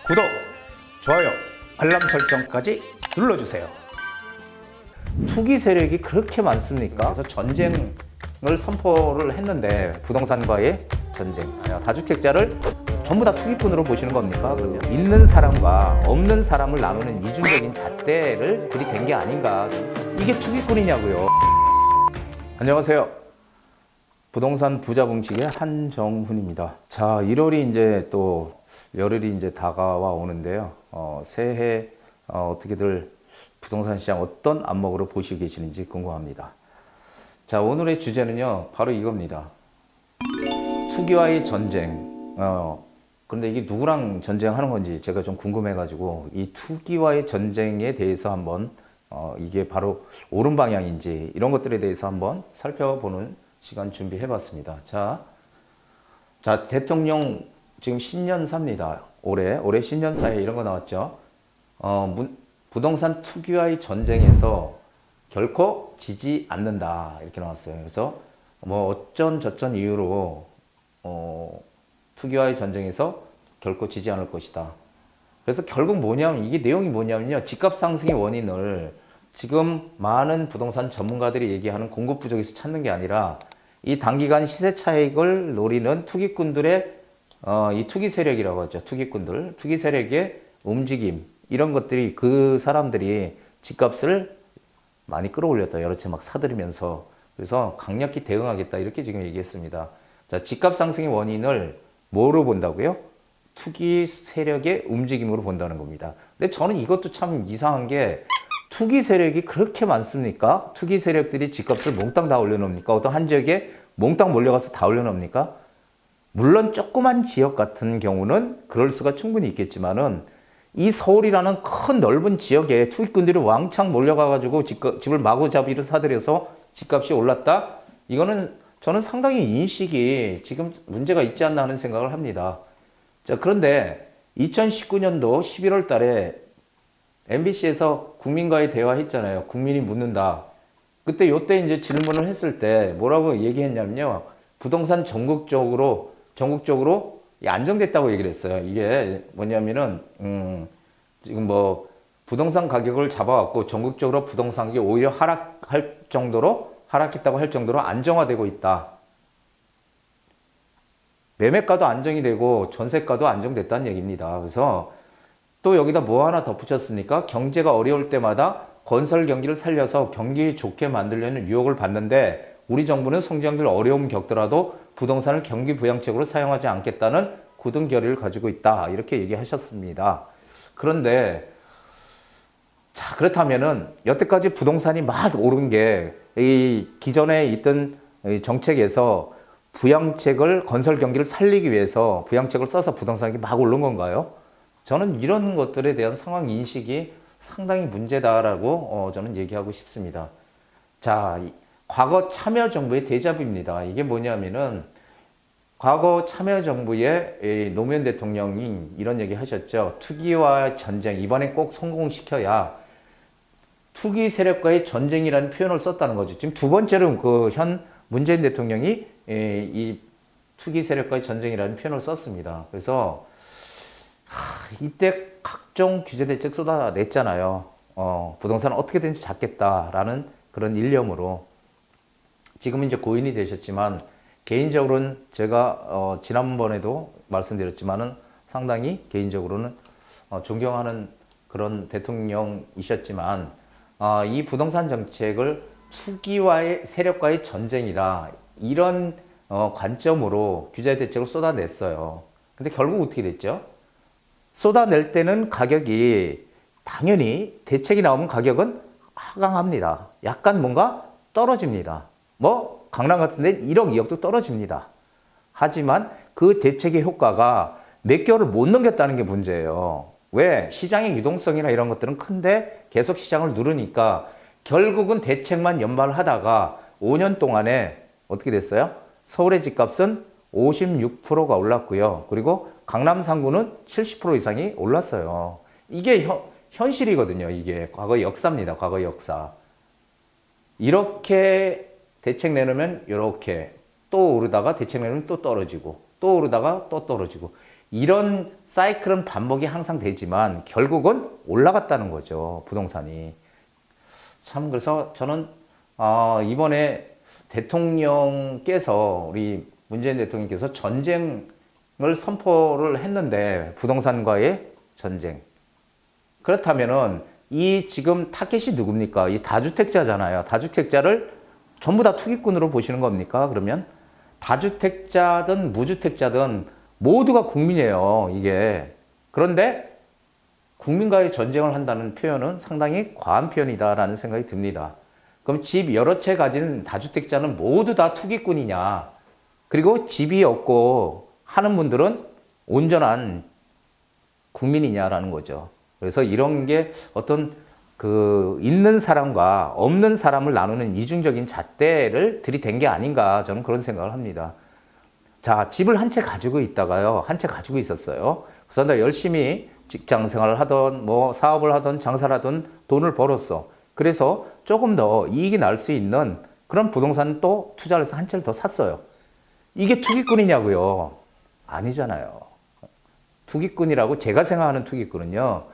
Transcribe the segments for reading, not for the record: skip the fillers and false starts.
구독, 좋아요, 알람 설정까지 눌러주세요. 투기 세력이 그렇게 많습니까? 그래서 전쟁을 선포를 했는데 부동산과의 전쟁, 다주택자를 전부 다 투기꾼으로 보시는 겁니까? 그러면 있는 사람과 없는 사람을 나누는 이중적인 잣대를 들이댄 게 아닌가? 이게 투기꾼이냐고요. 안녕하세요. 부동산 부자 봉식의 한정훈입니다. 자, 1월이 이제 또 열흘이 이제 다가와 오는데요. 새해 어떻게들 부동산 시장 어떤 안목으로 보시고 계시는지 궁금합니다. 자, 오늘의 주제는요, 바로 이겁니다. 투기와의 전쟁. 그런데 이게 누구랑 전쟁하는 건지 제가 좀 궁금해가지고 이 투기와의 전쟁에 대해서 한번 이게 바로 옳은 방향인지 이런 것들에 대해서 한번 살펴보는 시간 준비해봤습니다. 자, 대통령 지금 신년사입니다. 올해 신년사에 이런 거 나왔죠. 부동산 투기와의 전쟁에서 결코 지지 않는다 이렇게 나왔어요. 그래서 뭐 어쩐 저쩐 이유로 투기와의 전쟁에서 결코 지지 않을 것이다. 그래서 결국 뭐냐면 이게 내용이 뭐냐면요. 집값 상승의 원인을 지금 많은 부동산 전문가들이 얘기하는 공급 부족에서 찾는 게 아니라 이 단기간 시세 차익을 노리는 투기꾼들의 이 투기 세력이라고 하죠. 투기꾼들, 투기 세력의 움직임 이런 것들이 그 사람들이 집값을 많이 끌어올렸다. 여러 채 막 사들이면서 그래서 강력히 대응하겠다 이렇게 지금 얘기했습니다. 자, 집값 상승의 원인을 뭐로 본다고요? 투기 세력의 움직임으로 본다는 겁니다. 근데 저는 이것도 참 이상한 게 투기 세력이 그렇게 많습니까? 투기 세력들이 집값을 몽땅 다 올려놓습니까? 어떤 한 지역에 몽땅 몰려가서 다 올려놓습니까? 물론 조그만 지역 같은 경우는 그럴 수가 충분히 있겠지만은 이 서울이라는 큰 넓은 지역에 투기꾼들이 왕창 몰려가가지고 집을 마구잡이로 사들여서 집값이 올랐다? 이거는 저는 상당히 인식이 지금 문제가 있지 않나 하는 생각을 합니다. 자, 그런데 2019년도 11월 달에 MBC에서 국민과의 대화했잖아요. 국민이 묻는다. 그때 요때 이제 질문을 했을 때 뭐라고 얘기했냐면요. 부동산 전국적으로 안정됐다고 얘기를 했어요. 이게 뭐냐면은 지금 뭐 부동산 가격을 잡아갖고 전국적으로 부동산 가격이 오히려 하락했다고 할 정도로 안정화되고 있다. 매매가도 안정이 되고 전세가도 안정됐다는 얘기입니다. 그래서 또 여기다 뭐 하나 덧붙였으니까 경제가 어려울 때마다 건설 경기를 살려서 경기 좋게 만들려는 유혹을 받는데 우리 정부는 성장률 어려움 겪더라도 부동산을 경기 부양책으로 사용하지 않겠다는 굳은 결의를 가지고 있다. 이렇게 얘기하셨습니다. 그런데 자, 그렇다면은 여태까지 부동산이 막 오른 게 이 기존에 있던 정책에서 부양책을 건설 경기를 살리기 위해서 부양책을 써서 부동산이 막 오른 건가요? 저는 이런 것들에 대한 상황 인식이 상당히 문제다라고 저는 얘기하고 싶습니다. 자, 과거 참여정부의 데자뷰입니다. 이게 뭐냐면은 과거 참여정부의 노무현 대통령이 이런 얘기 하셨죠. 투기와 전쟁, 이번에 꼭 성공시켜야 투기 세력과의 전쟁이라는 표현을 썼다는 거죠. 지금 두 번째로 그 현 문재인 대통령이 이 투기 세력과의 전쟁이라는 표현을 썼습니다. 그래서 이때 각종 규제 대책 쏟아냈잖아요. 부동산을 어떻게든지 잡겠다라는 그런 일념으로 지금은 이제 고인이 되셨지만 개인적으로는 제가 지난번에도 말씀드렸지만은 상당히 개인적으로는 존경하는 그런 대통령이셨지만 이 부동산 정책을 투기와의 세력과의 전쟁이다 이런 관점으로 규제 대책을 쏟아냈어요. 근데 결국 어떻게 됐죠? 쏟아낼 때는 가격이 당연히 대책이 나오면 가격은 하강합니다. 약간 뭔가 떨어집니다. 뭐 강남 같은 데는 1억, 2억도 떨어집니다. 하지만 그 대책의 효과가 몇 개월을 못 넘겼다는 게 문제예요. 왜? 시장의 유동성이나 이런 것들은 큰데 계속 시장을 누르니까 결국은 대책만 연말하다가 5년 동안에 어떻게 됐어요? 서울의 집값은 56%가 올랐고요. 그리고 강남 상구는 70% 이상이 올랐어요. 이게 현실이거든요. 이게 과거의 역사입니다. 과거의 역사. 이렇게 대책 내놓으면 이렇게 또 오르다가 대책 내놓으면 또 떨어지고 또 오르다가 또 떨어지고 이런 사이클은 반복이 항상 되지만 결국은 올라갔다는 거죠. 부동산이. 참 그래서 저는 이번에 대통령께서 우리 문재인 대통령께서 전쟁을 선포를 했는데 부동산과의 전쟁. 그렇다면은 이 지금 타겟이 누굽니까? 이 다주택자잖아요. 다주택자를 전부 다 투기꾼으로 보시는 겁니까? 그러면 다주택자든 무주택자든 모두가 국민이에요. 이게. 그런데 국민과의 전쟁을 한다는 표현은 상당히 과한 표현이다라는 생각이 듭니다. 그럼 집 여러 채 가진 다주택자는 모두 다 투기꾼이냐? 그리고 집이 없고 하는 분들은 온전한 국민이냐라는 거죠. 그래서 이런 게 어떤 있는 사람과 없는 사람을 나누는 이중적인 잣대를 들이댄 게 아닌가 저는 그런 생각을 합니다. 자, 집을 한 채 가지고 있다가요. 한 채 가지고 있었어요. 그래서 나 열심히 직장 생활을 하던 뭐 사업을 하던 장사를 하던 돈을 벌었어. 그래서 조금 더 이익이 날 수 있는 그런 부동산 또 투자를 해서 한 채를 더 샀어요. 이게 투기꾼이냐고요? 아니잖아요. 투기꾼이라고 제가 생각하는 투기꾼은요.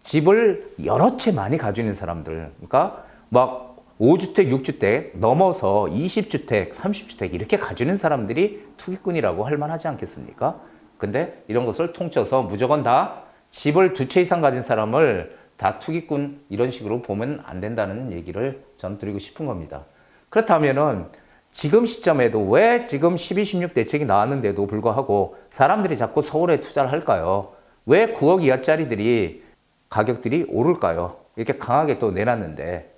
집을 여러 채 많이 가지고 있는 사람들. 그러니까 막 5주택, 6주택 넘어서 20주택, 30주택 이렇게 가지고 있는 사람들이 투기꾼이라고 할 만하지 않겠습니까? 근데 이런 것을 통째서 무조건 다 집을 두 채 이상 가진 사람을 다 투기꾼 이런 식으로 보면 안 된다는 얘기를 전 드리고 싶은 겁니다. 그렇다면은 지금 시점에도 왜 지금 12, 16 대책이 나왔는데도 불구하고 사람들이 자꾸 서울에 투자를 할까요? 왜 9억 이하짜리들이 가격들이 오를까요? 이렇게 강하게 또 내놨는데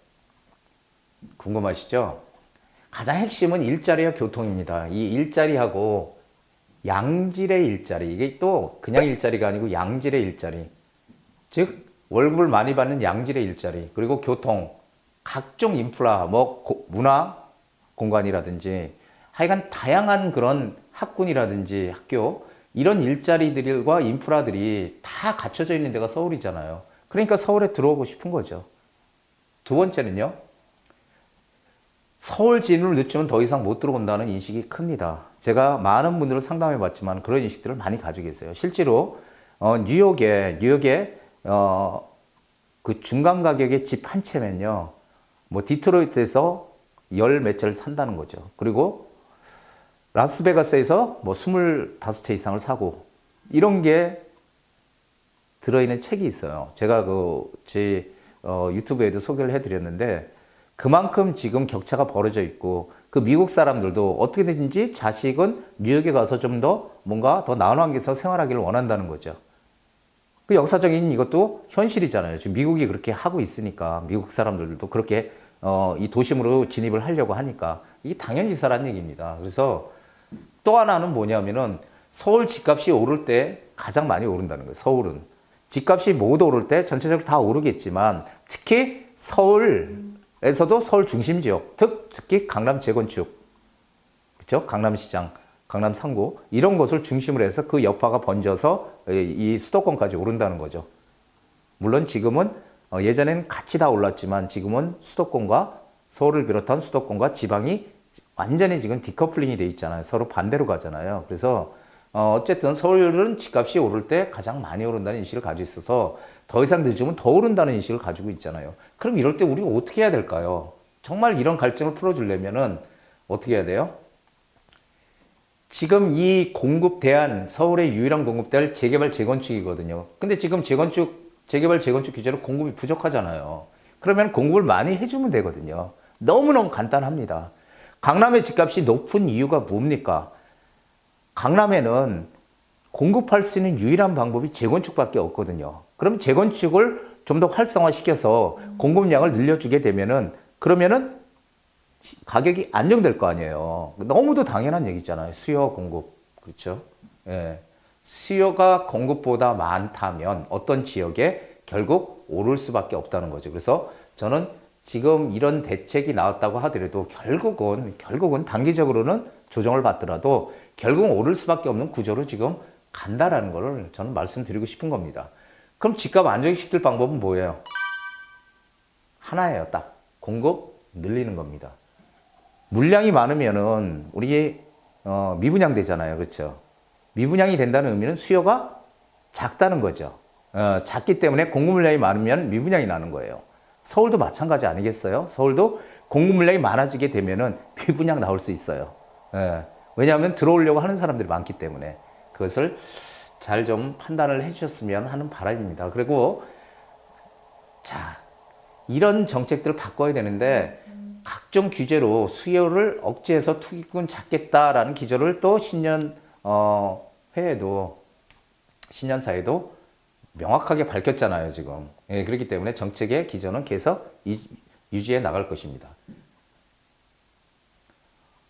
궁금하시죠? 가장 핵심은 일자리와 교통입니다. 이 일자리하고 양질의 일자리, 이게 또 그냥 일자리가 아니고 양질의 일자리, 즉 월급을 많이 받는 양질의 일자리, 그리고 교통, 각종 인프라, 뭐 문화 공간이라든지 하여간 다양한 그런 학군이라든지 학교 이런 일자리들과 인프라들이 다 갖춰져 있는 데가 서울이잖아요. 그러니까 서울에 들어오고 싶은 거죠. 두 번째는요. 서울 진입을 늦추면 더 이상 못 들어온다는 인식이 큽니다. 제가 많은 분들을 상담해 봤지만 그런 인식들을 많이 가지고 계세요. 실제로 뉴욕에 그 중간 가격의 집 한 채면요. 뭐 디트로이트에서 열 몇 채를 산다는 거죠. 그리고 라스베가스에서 뭐 25채 이상을 사고 이런 게 들어있는 책이 있어요. 제가 제 유튜브에도 소개를 해드렸는데 그만큼 지금 격차가 벌어져 있고 그 미국 사람들도 어떻게든지 자식은 뉴욕에 가서 좀 더 뭔가 더 나은 환경에서 생활하기를 원한다는 거죠. 그 역사적인 이것도 현실이잖아요. 지금 미국이 그렇게 하고 있으니까 미국 사람들도 그렇게 이 도심으로 진입을 하려고 하니까 이게 당연지사라는 얘기입니다. 그래서 또 하나는 뭐냐면은 서울 집값이 오를 때 가장 많이 오른다는 거예요. 서울은 집값이 모두 오를 때 전체적으로 다 오르겠지만 특히 서울에서도 서울 중심 지역, 특히 강남 재건축, 그렇죠? 강남시장, 강남 3구 이런 것을 중심으로 해서 그 여파가 번져서 이 수도권까지 오른다는 거죠. 물론 지금은 예전에는 같이 다 올랐지만 지금은 수도권과 서울을 비롯한 수도권과 지방이 완전히 지금 디커플링이 돼 있잖아요. 서로 반대로 가잖아요. 그래서 어쨌든 서울은 집값이 오를 때 가장 많이 오른다는 인식을 가지고 있어서 더 이상 늦으면 더 오른다는 인식을 가지고 있잖아요. 그럼 이럴 때 우리가 어떻게 해야 될까요? 정말 이런 갈증을 풀어주려면은 어떻게 해야 돼요? 지금 이 공급 대안, 서울의 유일한 공급 대안 재개발 재건축이거든요. 근데 지금 재개발 재건축 규제로 공급이 부족하잖아요. 그러면 공급을 많이 해주면 되거든요. 너무너무 간단합니다. 강남의 집값이 높은 이유가 뭡니까? 강남에는 공급할 수 있는 유일한 방법이 재건축밖에 없거든요. 그럼 재건축을 좀 더 활성화시켜서 공급량을 늘려주게 되면은 그러면은 가격이 안정될 거 아니에요. 너무도 당연한 얘기잖아요. 수요와 공급. 그렇죠? 예. 수요가 공급보다 많다면 어떤 지역에 결국 오를 수밖에 없다는 거죠. 그래서 저는 지금 이런 대책이 나왔다고 하더라도 결국은 단기적으로는 조정을 받더라도 결국은 오를 수밖에 없는 구조로 지금 간다라는 걸 저는 말씀드리고 싶은 겁니다. 그럼 집값 안정시킬 방법은 뭐예요? 하나예요. 딱. 공급 늘리는 겁니다. 물량이 많으면은 우리 미분양 되잖아요. 그렇죠? 미분양이 된다는 의미는 수요가 작다는 거죠. 작기 때문에 공급 물량이 많으면 미분양이 나는 거예요. 서울도 마찬가지 아니겠어요? 서울도 공급 물량이 많아지게 되면은 미분양 나올 수 있어요. 왜냐하면 들어오려고 하는 사람들이 많기 때문에 그것을 잘 좀 판단을 해주셨으면 하는 바람입니다. 그리고 자, 이런 정책들을 바꿔야 되는데 각종 규제로 수요를 억제해서 투기꾼 잡겠다라는 기조를 또 신년 회에도 신년사에도 명확하게 밝혔잖아요, 지금. 예, 그렇기 때문에 정책의 기조는 계속 유지해 나갈 것입니다.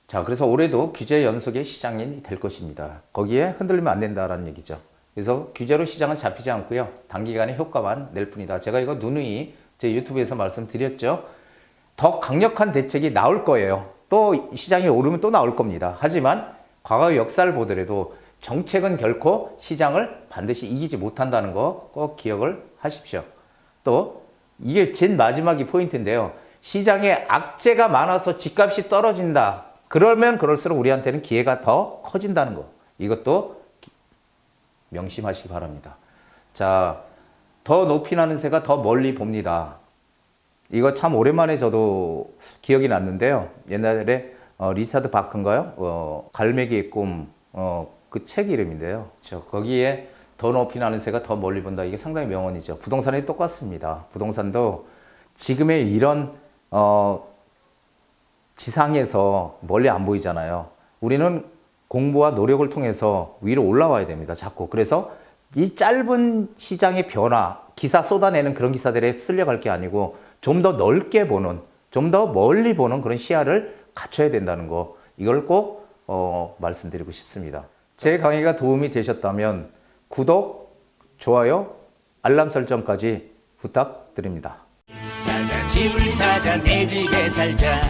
자, 그래서 올해도 규제 연속의 시장이 될 것입니다. 거기에 흔들리면 안 된다라는 얘기죠. 그래서 규제로 시장은 잡히지 않고요. 단기간에 효과만 낼 뿐이다. 제가 이거 누누이 제 유튜브에서 말씀드렸죠. 더 강력한 대책이 나올 거예요. 또 시장이 오르면 또 나올 겁니다. 하지만 과거의 역사를 보더라도 정책은 결코 시장을 반드시 이기지 못한다는 거 꼭 기억을 하십시오. 또 이게 제일 마지막이 포인트인데요. 시장에 악재가 많아서 집값이 떨어진다. 그러면 그럴수록 우리한테는 기회가 더 커진다는 거. 이것도 명심하시기 바랍니다. 자, 더 높이 나는 새가 더 멀리 봅니다. 이거 참 오랜만에 저도 기억이 났는데요. 옛날에 리차드 바크인가요? 갈매기의 꿈, 그 책 이름인데요. 거기에 더 높이 나는 새가 더 멀리 본다. 이게 상당히 명언이죠. 부동산이 똑같습니다. 부동산도 지금의 이런 지상에서 멀리 안 보이잖아요. 우리는 공부와 노력을 통해서 위로 올라와야 됩니다. 자꾸. 그래서 이 짧은 시장의 변화, 기사 쏟아내는 그런 기사들에 쓸려갈 게 아니고 좀 더 넓게 보는, 좀 더 멀리 보는 그런 시야를 갖춰야 된다는 거. 이걸 꼭 말씀드리고 싶습니다. 제 강의가 도움이 되셨다면 구독, 좋아요, 알람 설정까지 부탁드립니다. 사자 집을 사자 내 집에 살자